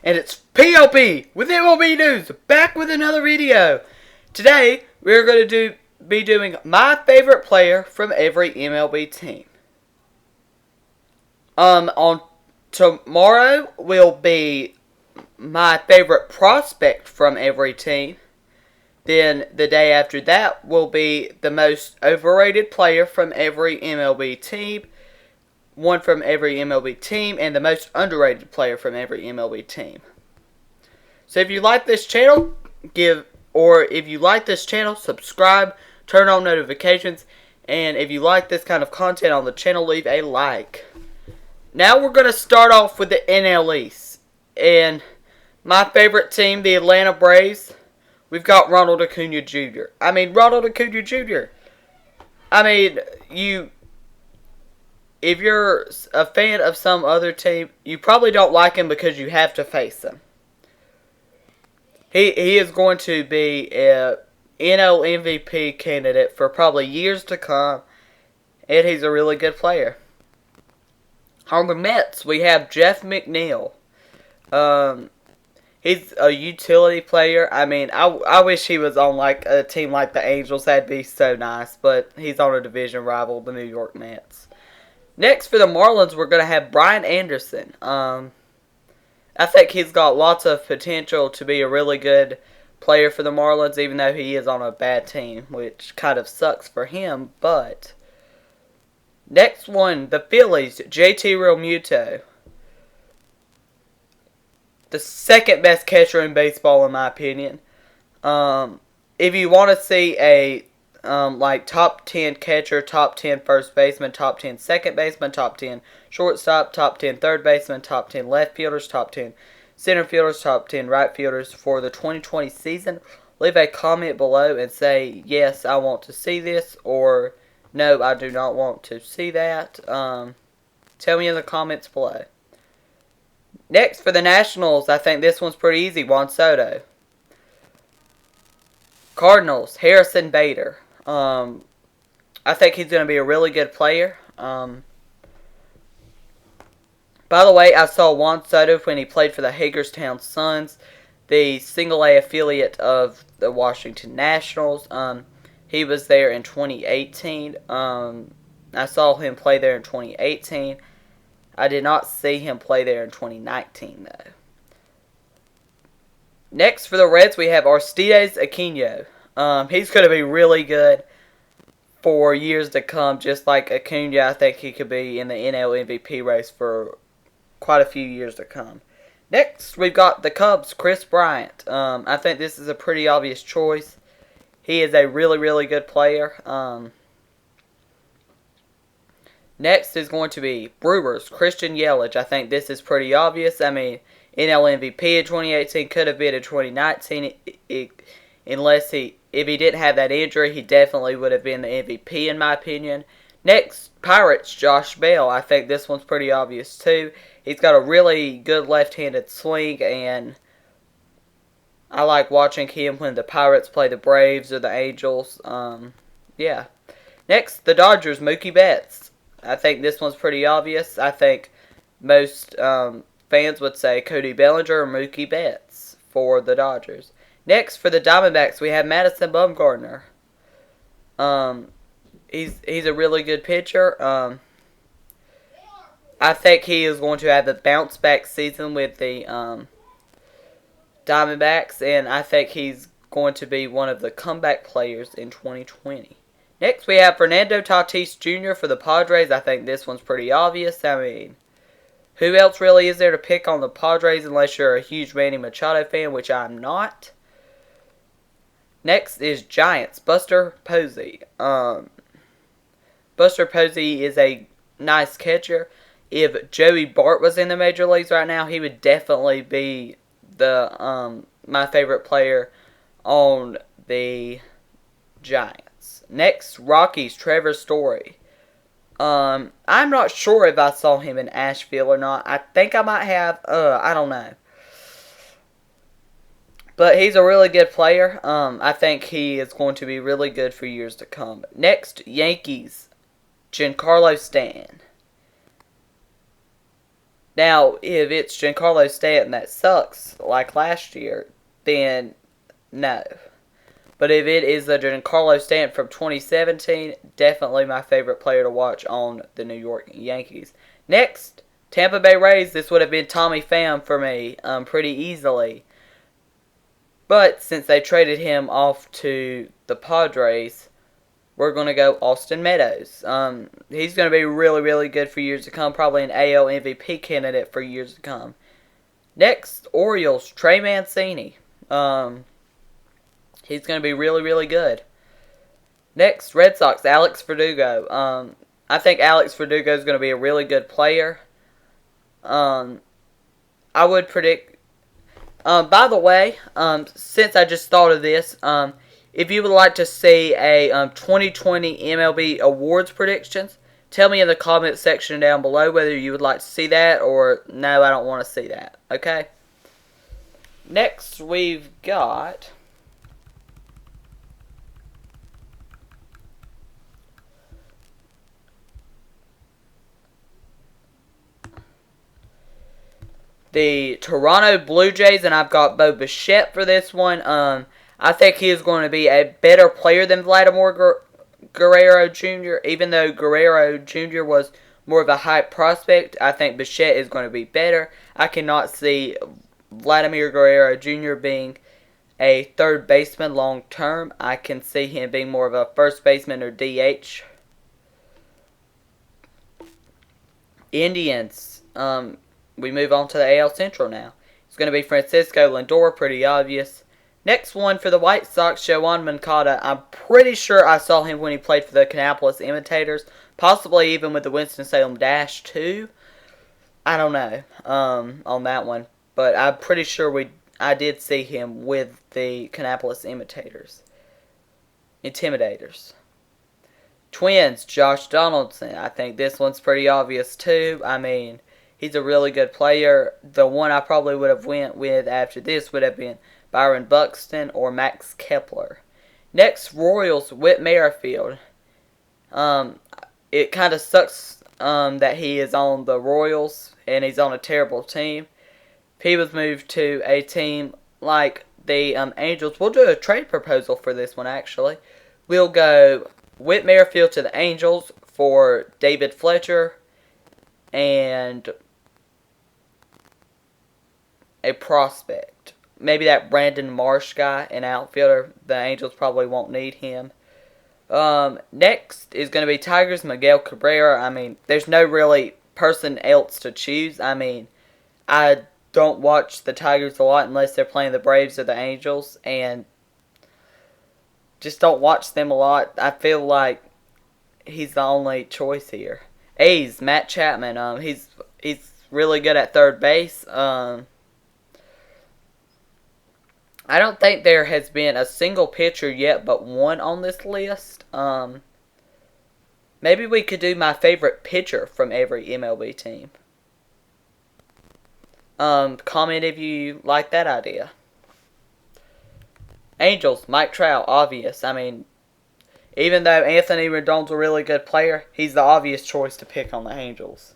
and it's PLP with MLB News, back with another video. Today, we're going to be doing my favorite player from every MLB team. On tomorrow will be my favorite prospect from every team. Then the day after that will be the most overrated player from every MLB team. One from every MLB team, and the most underrated player from every MLB team. So if you like this channel, subscribe, turn on notifications, and if you like this kind of content on the channel, leave a like. Now we're going to start off with the NL East. And my favorite team, the Atlanta Braves, we've got Ronald Acuna Jr. If you're a fan of some other team, you probably don't like him because you have to face them. He is going to be a NL MVP candidate for probably years to come, and he's a really good player. On the Mets, we have Jeff McNeil. He's a utility player. I wish he was on like a team like the Angels. That'd be so nice, but he's on a division rival, the New York Mets. Next, for the Marlins, we're going to have Brian Anderson. I think he's got lots of potential to be a really good player for the Marlins, even though he is on a bad team, which kind of sucks for him. But next one, the Phillies, JT Realmuto. The second best catcher in baseball, in my opinion. If you want to see a top 10 catcher, top 10 first baseman, top 10 second baseman, top 10 shortstop, top 10 third baseman, top 10 left fielders, top 10 center fielders, top 10 right fielders for the 2020 season, leave a comment below and say, yes, I want to see this, or no, I do not want to see that. Tell me in the comments below. Next, for the Nationals, I think this one's pretty easy, Juan Soto. Cardinals, Harrison Bader. I think he's going to be a really good player. By the way, I saw Juan Soto when he played for the Hagerstown Suns, the single-A affiliate of the Washington Nationals. He was there in 2018. I saw him play there in 2018. I did not see him play there in 2019, though. Next, for the Reds, we have Aristides Aquino. He's going to be really good for years to come, just like Acuna. I think he could be in the NL MVP race for quite a few years to come. Next, we've got the Cubs, Chris Bryant. I think this is a pretty obvious choice. He is a really, really good player. Next is going to be Brewers, Christian Yelich. I think this is pretty obvious. NL MVP in 2018, could have been in 2019. If he didn't have that injury, he definitely would have been the MVP in my opinion. Next, Pirates, Josh Bell. I think this one's pretty obvious too. He's got a really good left-handed swing, and I like watching him when the Pirates play the Braves or the Angels. Yeah. Next, the Dodgers, Mookie Betts. I think this one's pretty obvious. I think most fans would say Cody Bellinger or Mookie Betts for the Dodgers. Next, for the Diamondbacks, we have Madison Bumgarner. He's a really good pitcher. I think he is going to have a bounce-back season with the Diamondbacks, and I think he's going to be one of the comeback players in 2020. Next, we have Fernando Tatis Jr. for the Padres. I think this one's pretty obvious. Who else really is there to pick on the Padres unless you're a huge Manny Machado fan, which I'm not? Next is Giants, Buster Posey. Buster Posey is a nice catcher. If Joey Bart was in the major leagues right now, he would definitely be the my favorite player on the Giants. Next, Rockies, Trevor Story. I'm not sure if I saw him in Asheville or not. I think I might have. I don't know. But he's a really good player. I think he is going to be really good for years to come. Next, Yankees, Giancarlo Stanton. Now, if it's Giancarlo Stanton that sucks like last year, then no. But if it is the Giancarlo Stanton from 2017, definitely my favorite player to watch on the New York Yankees. Next, Tampa Bay Rays. This would have been Tommy Pham for me pretty easily. But since they traded him off to the Padres, we're going to go Austin Meadows. He's going to be really, really good for years to come. Probably an AL MVP candidate for years to come. Next, Orioles, Trey Mancini. He's going to be really, really good. Next, Red Sox, Alex Verdugo. I think Alex Verdugo is going to be a really good player. I would predict. By the way, since I just thought of this, if you would like to see a 2020 MLB awards predictions, tell me in the comment section down below whether you would like to see that or no, I don't want to see that. Okay? Next, we've got the Toronto Blue Jays, and I've got Bo Bichette for this one. I think he is going to be a better player than Vladimir Guerrero Jr., even though Guerrero Jr. was more of a hype prospect. I think Bichette is going to be better. I cannot see Vladimir Guerrero Jr. being a third baseman long term. I can see him being more of a first baseman or DH. Indians. We move on to the AL Central now. It's going to be Francisco Lindor, pretty obvious. Next one for the White Sox, Yoan Moncada. I'm pretty sure I saw him when he played for the Kannapolis Imitators, possibly even with the Winston-Salem Dash too. I don't know on that one, but I'm pretty sure I did see him with the Kannapolis Intimidators. Twins, Josh Donaldson. I think this one's pretty obvious too. I mean, he's a really good player. The one I probably would have went with after this would have been Byron Buxton or Max Kepler. Next, Royals, Whit Merrifield. It kind of sucks that he is on the Royals and he's on a terrible team. If he was moved to a team like the Angels, we'll do a trade proposal for this one actually. We'll go Whit Merrifield to the Angels for David Fletcher and a prospect. Maybe that Brandon Marsh guy, an outfielder. The Angels probably won't need him. Next is going to be Tigers, Miguel Cabrera. I mean, there's no really person else to choose. I mean, I don't watch the Tigers a lot unless they're playing the Braves or the Angels, and just don't watch them a lot. I feel like he's the only choice here. A's, Matt Chapman. He's really good at third base. I don't think there has been a single pitcher yet but one on this list. Maybe we could do my favorite pitcher from every MLB team. Comment if you like that idea. Angels, Mike Trout, obvious. I mean, even though Anthony Rendon's a really good player, he's the obvious choice to pick on the Angels.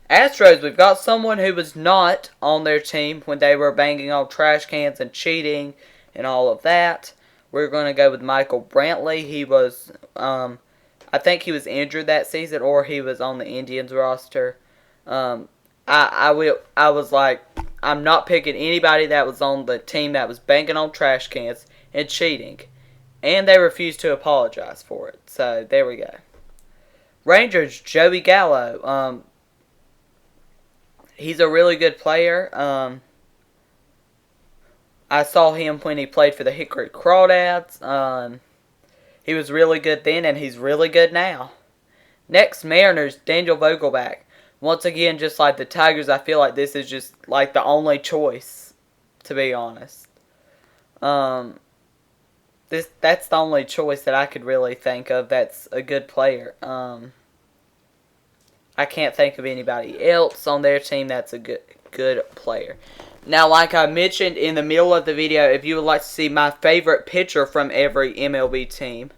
Astros, we've got someone who was not on their team when they were banging on trash cans and cheating and all of that. We're going to go with Michael Brantley. He was, I think he was injured that season, or he was on the Indians roster. I was like, I'm not picking anybody that was on the team that was banging on trash cans and cheating. And they refused to apologize for it. So, there we go. Rangers, Joey Gallo. He's a really good player. I saw him when he played for the Hickory Crawdads. He was really good then, and he's really good now. Next, Mariners, Daniel Vogelbach. Once again, just like the Tigers, I feel like this is just like the only choice, to be honest. That's the only choice that I could really think of that's a good player. I can't think of anybody else on their team that's a good player. Now, like I mentioned in the middle of the video, if you would like to see my favorite pitcher from every MLB team,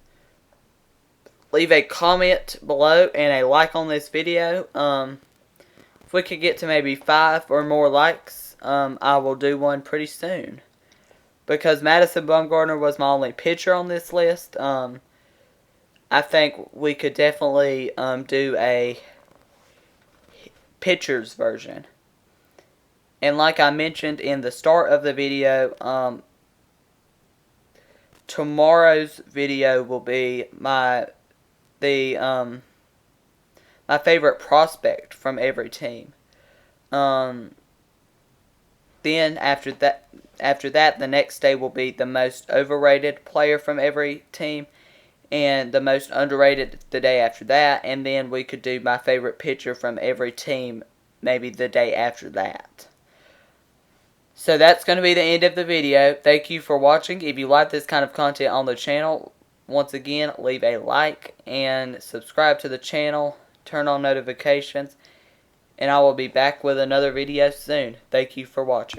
leave a comment below and a like on this video. If we could get to maybe 5 or more likes, I will do one pretty soon. Because Madison Bumgarner was my only pitcher on this list, I think we could definitely do a pitcher's version. And like I mentioned in the start of the video, tomorrow's video will be my favorite prospect from every team. Then after that, the next day will be the most overrated player from every team, and the most underrated the day after that, and then we could do my favorite pitcher from every team maybe the day after that. So that's going to be the end of the video. Thank you for watching. If you like this kind of content on the channel, once again, leave a like and subscribe to the channel. Turn on notifications. And I will be back with another video soon. Thank you for watching.